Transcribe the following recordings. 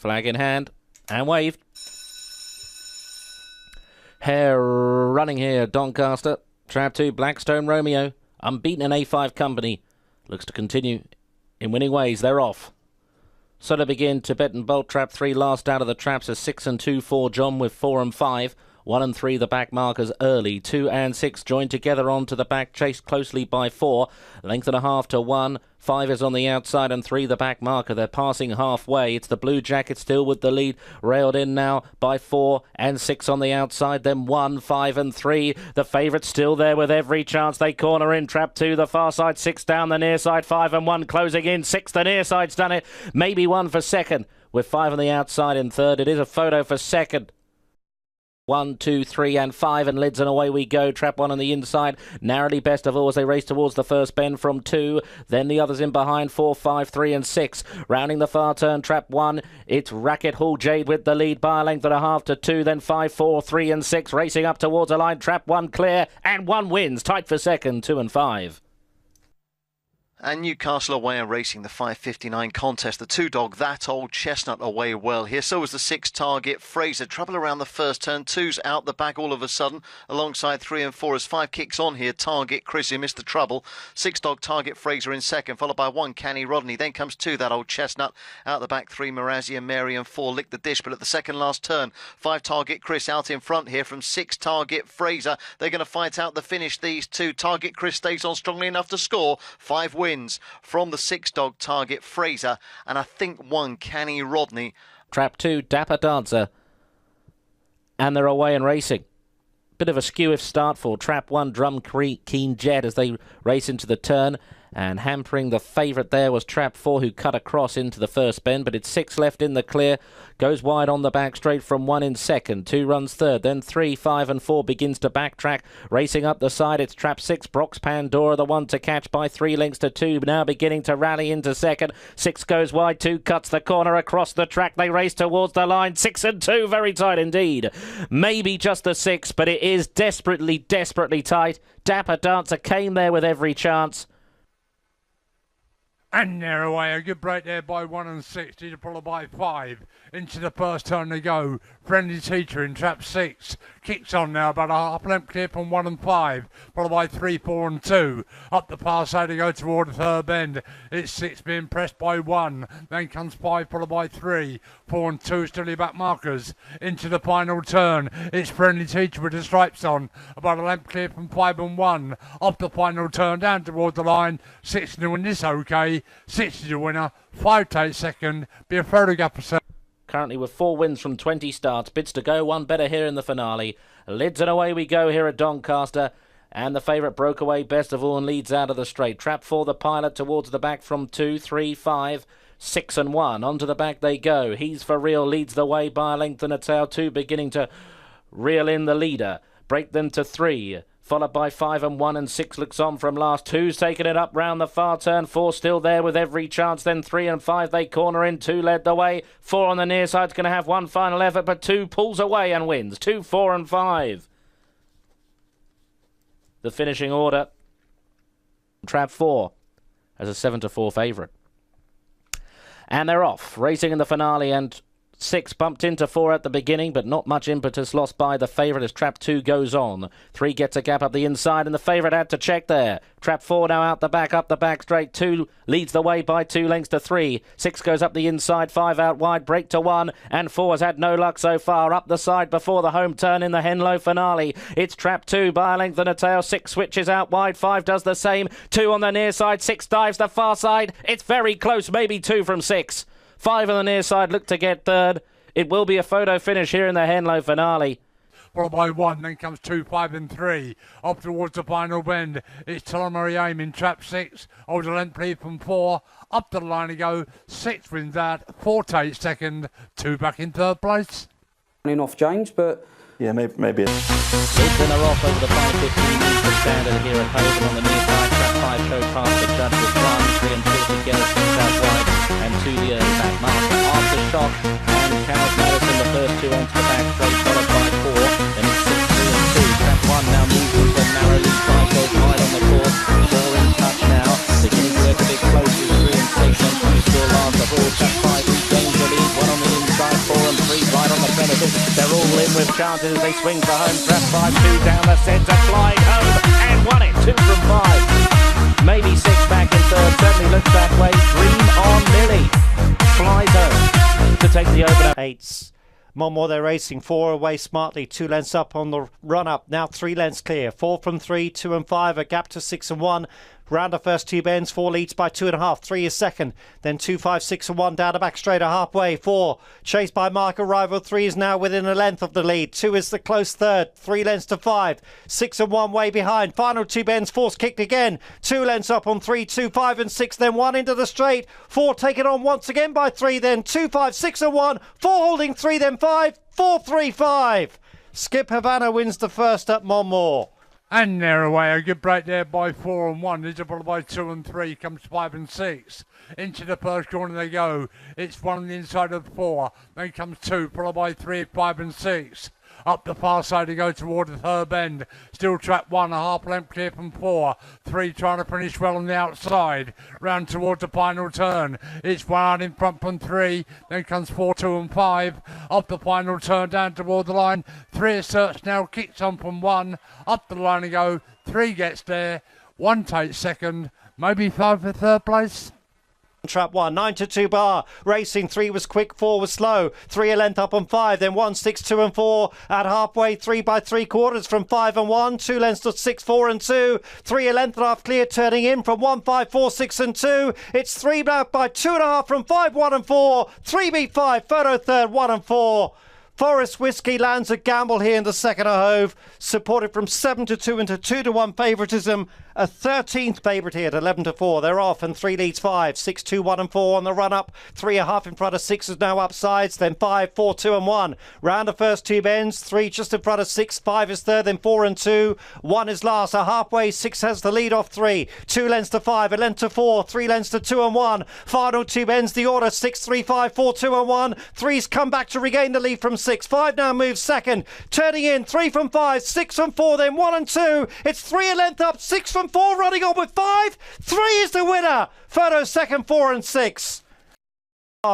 Flag in hand and waved. Hare running here, Doncaster. Trap 2, Blackstone Romeo. Unbeaten in A5 company. Looks to continue in winning ways. They're off. So to begin, Tibetan Bolt. Trap 3 last out of the traps is 6 and 2, 4 John with 4 and 5. 1 and 3 the back markers early. 2 and 6 joined together onto the back, chased closely by 4. Length and a half to 1. 5 is on the outside and 3 the back marker. They're passing halfway. It's the Blue Jacket still with the lead. Railed in now by 4 and 6 on the outside. Then 1, 5 and 3. The favourite still there with every chance. They corner in. Trap 2 the far side. 6 down the near side. 5 and 1 closing in. 6 the near side's done it. Maybe 1 for second. With 5 on the outside in third. It is a photo for second. 1, 2, 3 and 5 and lids and away we go. Trap 1 on the inside, narrowly best of all as they race towards the first bend from 2. Then the others in behind, 4, 5, 3 and 6. Rounding the far turn, Trap 1. It's Racket Hall Jade with the lead by a length and a half to 2. Then 5, 4, 3 and 6. Racing up towards a line. Trap 1 clear and 1 wins. Tight for second, 2 and 5. And Newcastle away and racing the 5:59 contest. The 2 dog, That Old Chestnut, away well here. So was the 6 Target Fraser. Trouble around the first turn. 2's out the back all of a sudden alongside 3 and 4 as 5 kicks on here. Target Chris, who missed the trouble. 6 dog Target Fraser in second, followed by 1 Canny Rodney. Then comes 2 That Old Chestnut. Out the back 3 Marazia Mary and 4 Lick the Dish. But at the second last turn, 5 Target Chris out in front here from 6 Target Fraser. They're going to fight out the finish, these 2. Target Chris stays on strongly enough to score 5 wins from the 6 dog Target Fraser and I think 1 Canny Rodney. Trap 2 Dapper Dancer, and they're away and racing. Bit of a skew-if start for Trap 1 Drum Keen Jet as they race into the turn. And hampering the favourite there was Trap 4, who cut across into the first bend, but it's 6 left in the clear. Goes wide on the back straight from 1 in second. 2 runs third, then 3, 5 and 4 begins to backtrack. Racing up the side, it's Trap 6, Brock's Pandora, the one to catch by 3 lengths to 2, now beginning to rally into second. 6 goes wide, 2 cuts the corner across the track. They race towards the line. 6 and 2, very tight indeed. Maybe just the 6, but it is desperately, desperately tight. Dapper Dancer came there with every chance. And they're away. A good break there by 1 and 6. Did followed by 5. Into the first turn they go. Friendly Teacher in Trap 6. Kicks on now, about a half length clear from 1 and 5. Followed by 3, 4 and 2. Up the far side they go toward the third bend. It's 6 being pressed by 1. Then comes 5 followed by 3. 4 and 2 still your back markers. Into the final turn. It's Friendly Teacher with the stripes on. About a length clear from 5 and 1. Up the final turn down toward the line. 6 to win this okay. 6 is the winner. 5 takes second. Be a photograph for Currently with 4 wins from 20 starts. Bits to go, 1 better here in the finale. Lids and away we go here at Doncaster. And the favourite broke away best of all and leads out of the straight. Trap 4 the pilot towards the back from 2, 3, 5, 6 and 1. Onto the back they go. He's for real, leads the way by a length and a tail. 2 beginning to reel in the leader. Break them to 3. Followed by 5 and 1 and 6 looks on from last. 2's taking it up round the far turn. 4 still there with every chance. Then 3 and 5 they corner in. 2 led the way. 4 on the near side's going to have 1 final effort, but 2 pulls away and wins. 2, 4 and 5. The finishing order. Trap 4 as a 7 to 4 favourite. And they're off. Racing in the finale, and 6 bumped into 4 at the beginning, but not much impetus lost by the favourite as Trap 2 goes on. 3 gets a gap up the inside, and the favourite had to check there. Trap 4 now out the back straight. 2 leads the way by 2 lengths to 3. 6 goes up the inside, 5 out wide, break to 1, and 4 has had no luck so far. Up the side before the home turn in the Henlow finale. It's Trap 2 by a length and a tail. 6 switches out wide, 5 does the same. 2 on the near side, 6 dives the far side. It's very close, maybe 2 from 6. 5 on the near side, look to get third. It will be a photo finish here in the Henlow finale. Followed by 1, then comes 2, 5 and 3. Up towards the final bend. It's Tullamore Aim in Trap 6. Over the length lead from 4. Up to the line to go. 6 wins that. 4 takes second. 2 back in third place. Off James, but yeah, maybe. Leads in are off over the 5:15 metre standard here at Hogan on the near side. Trap 5 go past the judge with 1, 3 and 4 together, 6 out wide, and 2 the early back marker. Aftershock and Cows Madison, the first 2 onto the back straight, followed by 4. Then it's 6, 3 and 2. Trap 1 now moves into a narrow lead. 5 goes wide on the course. 4 in touch now. Beginning to get a bit close with 3 and 6. And 2 still last of all. Trap 5 regains the lead. 1 on the inside. favours. They're all in with chances as they swing for home. Trap 5-2 down the centre, flying home and won it. 2 from 5. Maybe 6 back in third. Certainly looks that way. Dream on Millie. Flies home to take the opener. Eights. Monmore, they're racing 4 away smartly, 2 lengths up on the run up, now 3 lengths clear, 4 from 3, 2 and 5, a gap to 6 and 1. Round the first 2 bends, 4 leads by 2.5, 3 is second, then 2, 5, 6 and 1 down the back straight, a halfway, 4 chased by Michael Rival, 3 is now within a length of the lead, 2 is the close third, 3 lengths to 5, 6 and 1 way behind, final 2 bends, force kicked again, 2 lengths up on 3, 2, 5 and 6, then 1 into the straight, 4 taken on once again by 3, then 2, 5, 6 and 1, 4 holding 3, then 5, 4, 3, 5. Skip Havana wins the first at Monmore. And they're away. A good break there by 4 and 1. Visible by 2 and 3. Comes 5 and 6. Into the first corner they go. It's 1 on the inside of 4. Then comes 2, followed by 3, 5 and 6. Up the far side to go toward the third bend. Still trap 1, a half length clear from 4. 3 trying to finish well on the outside. Round towards the final turn. It's 1 out in front from 3. Then comes 4, 2 and 5. Up the final turn down toward the line. 3 asserts now, kicks on from 1. Up the line to go. 3 gets there. 1 takes second. Maybe 5 for third place. Trap 1, 9 to 2 bar. Racing 3 was quick, 4 was slow. 3 a length up on 5, then 1, 6, 2 and 4. At halfway, 3 by 3/4 from 5 and 1. 2 lengths to 6, 4 and 2. 3 a length and half clear, turning in from 1, 5, 4, 6 and 2. It's 3 back by 2.5 from 5, 1 and 4. 3 beat 5, photo third, 1 and 4. Forest Whiskey lands a gamble here in the second a hove, supported from 7 to 2 into 2 to 1 favouritism. A 13th favourite here at 11 to 4. They're off and 3 leads 5, 6, 2, 1 and 4 on the run up. 3 a half in front of 6 is now upsides, then 5, 4, 2 and 1. Round the first 2 bends, 3 just in front of 6, 5 is third, then 4 and 2. 1 is last, a halfway, 6 has the lead off 3. 2 lengths to 5, a length to 4, 3 lengths to 2 and 1. Final 2 bends, the order 6, 3, 5, 4, 2 and 1. 3's come back to regain the lead from 6. 5 now moves second, turning in 3 from 5, 6 from 4, then 1 and 2. It's 3 a length up, 6 from 4 running on with 5. 3 is the winner. Photo second, 4 and 6.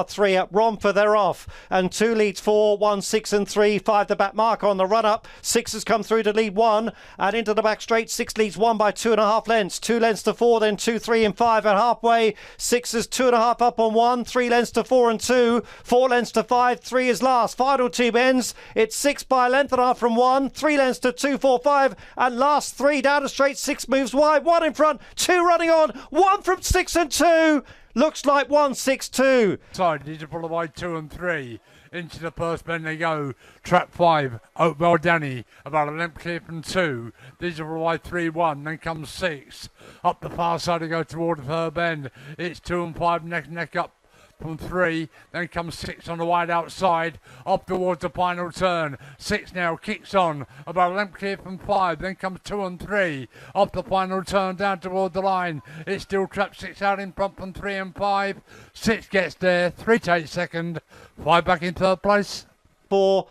3 up Romford, they're off, and 2 leads 4, 1, 6 and 3, 5 the back mark on the run up. 6 has come through to lead 1 and into the back straight. 6 leads 1 by 2.5 lengths, 2 lengths to 4, then 2, 3 and 5 at halfway. 6 is 2.5 up on 1, 3 lengths to 4 and 2, 4 lengths to 5, 3 is last. Final 2 bends, it's 6 by a length and a half from 1, 3 lengths to 2, 4, 5, and last 3 down the straight. 6 moves wide, 1 in front, 2 running on, 1 from 6 and 2. Looks like 1, 6, 2. Side, these are followed by 2 and 3. Into the first bend they go. Trap 5, Oakville Danny, about a length clear from 2. These are followed by 3, 1. Then comes 6. Up the far side to go toward the third bend. It's 2 and 5, neck up from 3, then comes 6 on the wide outside, up towards the final turn. 6 now kicks on, about a length clear from 5, then comes 2 and 3, up the final turn down toward the line. It's still trapped 6 out in front from 3 and 5. 6 gets there, 3 takes second, 5 back in third place. 4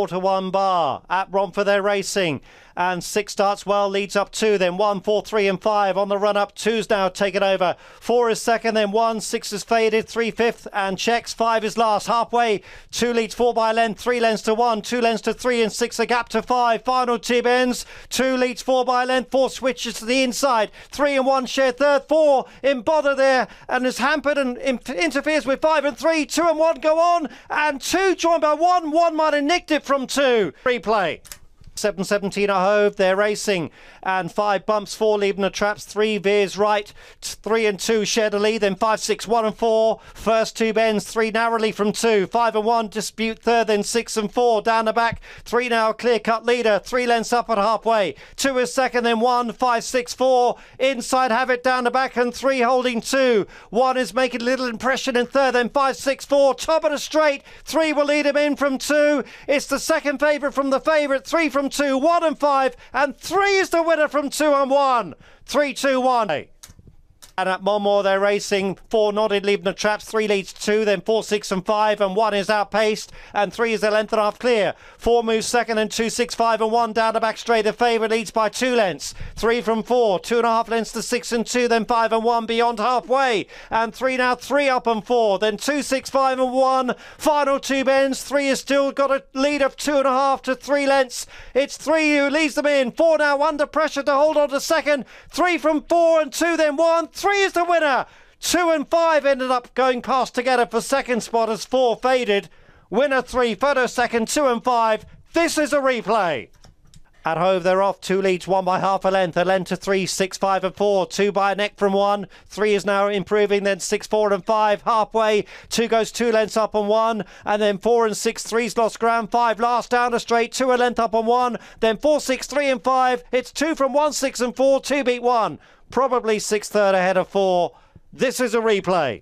to 1 bar. At Romford they're racing. And 6 starts well, leads up 2, then 1, 4, 3 and 5 on the run up. 2's now taken over. 4 is second, then 1, 6 is faded, 3 fifth and checks. 5 is last, halfway. 2 leads 4 by a length, 3 lengths to 1, 2 lengths to 3 and 6 a gap to 5. Final 2 bends, 2 leads 4 by a length, 4 switches to the inside, 3 and 1 share third, 4 in bother there and is hampered and interferes with 5 and 3. 2 and 1 go on and 2 joined by 1. 1 might have nicked it from 2. Replay. 7:17 a hove, they're racing, and 5 bumps, 4 leaving the traps, 3 veers right, 3 and 2 share the lead, then 5, 6, 1 and 4, first 2 bends, 3 narrowly from 2, 5 and 1 dispute third, then 6 and 4 down the back, 3 now clear cut leader, 3 lengths up at halfway, 2 is second, then 1, 5, 6, 4, inside have it down the back, and 3 holding 2, 1 is making little impression in third, then 5, 6, 4, top of the straight, 3 will lead him in from 2, it's the second favourite from the favourite, 3 from 2, 1 and 5, and 3 is the winner from 2 and 1. 3, 2, 1. And at Monmore, they're racing 4 nodded, leaving the traps. 3 leads 2, then 4, 6 and 5, and 1 is outpaced, and 3 is a length and a half clear. 4 moves second, and 2, 6, 5 and 1 down the back straight. The favourite leads by 2 lengths. 3 from 4, 2.5 lengths to 6 and 2, then 5 and 1 beyond halfway, and 3 now 3 up and 4, then 2, 6, 5 and 1. Final 2 bends. 3 has still got a lead of 2.5 to 3 lengths. It's 3 who leads them in. 4 now under pressure to hold on to second. 3 from 4 and 2, then 1. 3 is the winner. 2 and 5 ended up going past together for second spot as 4 faded. Winner 3, photo second, 2 and 5. This is a replay. At Hove, they're off. 2 leads, 1 by half a length to 3, 6, 5 and 4. 2 by a neck from 1. 3 is now improving, then 6, 4 and 5. Halfway, 2 goes 2 lengths up on 1. And then 4 and 6, 3's lost ground. 5 last down the straight, 2 a length up on 1. Then 4, 6, 3 and 5. It's 2 from 1, 6 and 4. 2 beat 1. Probably 6 third ahead of 4. This is a replay.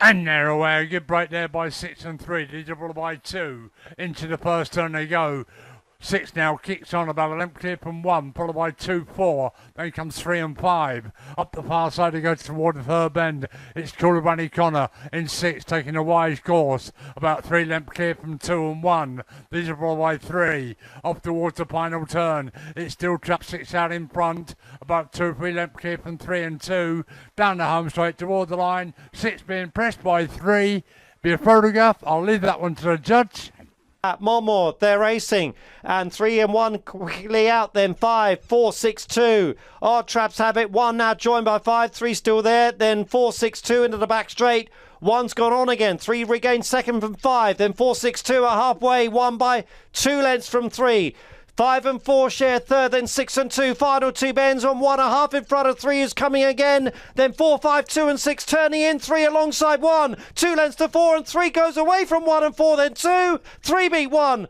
And they're away. A good break there by 6 and 3. Digital by 2. Into the first turn they go. 6 now kicks on about a length clear from 1, followed by 2, 4. Then comes 3 and 5. Up the far side he goes toward the third bend. It's Cooler Bunny Connor in 6, taking a wise course. About 3 length clear from 2 and 1. These are followed by 3. Up towards the final turn. It's still trap 6 out in front. About 2 or 3 length clear from 3 and 2. Down the home straight toward the line. 6 being pressed by 3. Be a photograph. I'll leave that one to the judge. At Monmore, they're racing, and 3 and 1 quickly out, then 5, 4, 6, 2. Odd Traps have it. 1 now joined by 5, 3 still there, then 4, 6, 2 into the back straight. 1's gone on again. 3 regains second from 5, then 4, 6, 2 are halfway. 1 by 2 lengths from 3. 5 and 4 share third, then 6 and 2. Final 2 bends on 1.5 in front of 3 is coming again. Then 4, 5, 2 and 6 turning in. 3 alongside 1. 2 lengths to 4 and 3 goes away from 1 and 4. Then 2. 3 beat 1.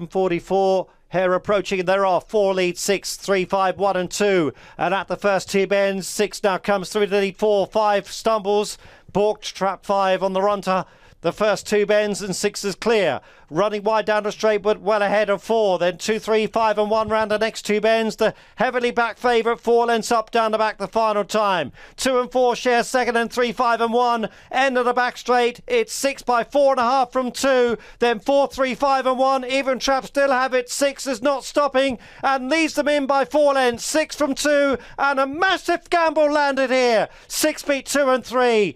44. Hare approaching, they're off. 4 lead 6, 3, 5, 1 and 2. And at the first 2 bends, 6 now comes through to lead 4. 5 stumbles. Balked trap 5 on the run to the first 2 bends, and 6 is clear. Running wide down the straight, but well ahead of 4. Then 2, 3, 5 and 1 round the next 2 bends. The heavily back favourite, 4 lengths up down the back the final time. 2 and 4 share second, and 3, 5 and 1. End of the back straight. It's 6 by 4.5 from 2. Then 4, 3, 5 and 1. Even Trap still have it. 6 is not stopping and leads them in by 4 lengths. 6 from 2, and a massive gamble landed here. 6 beat 2 and 3.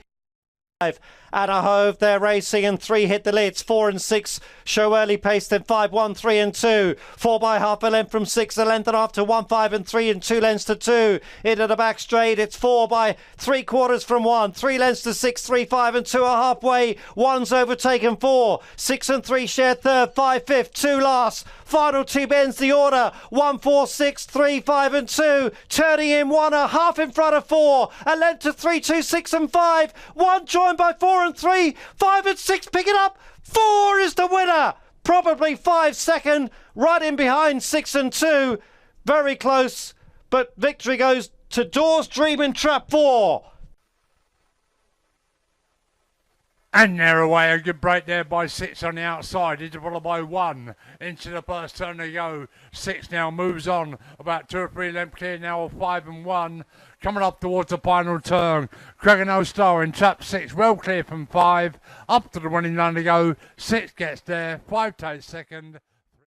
At a Hove, they're racing, and 3 hit the lids. 4 and 6 show early pace, then 5, 1, 3 and 2. 4 by half a length from 6, a length and a half to 1, 5 and 3, and 2 lengths to 2. Into the back straight, it's 4 by 3/4 from 1. 3 lengths to 6, 3, 5 and 2 are halfway. 1's overtaken 4. 6 and 3 share third, 5 fifth, 2 last. Final 2 bends the order. 1, 4, 6, 3, 5 and 2. Turning in 1.5 in front of 4. A length to 3, 2, 6 and 5. 1 joined by 4 and 3. 5 and 6 pick it up. 4 is the winner. Probably 5 second. Right in behind 6 and 2. Very close. But victory goes to Doors Dream and Trap 4. And they're away. A good break there by 6 on the outside. It's followed by 1. Into the first turn they go. 6 now moves on. About 2 or 3 lengths clear now of 5 and 1. Coming up towards the final turn. Craig Star in trap 6. Well clear from 5. Up to the winning line to go. 6 gets there. 5 takes second.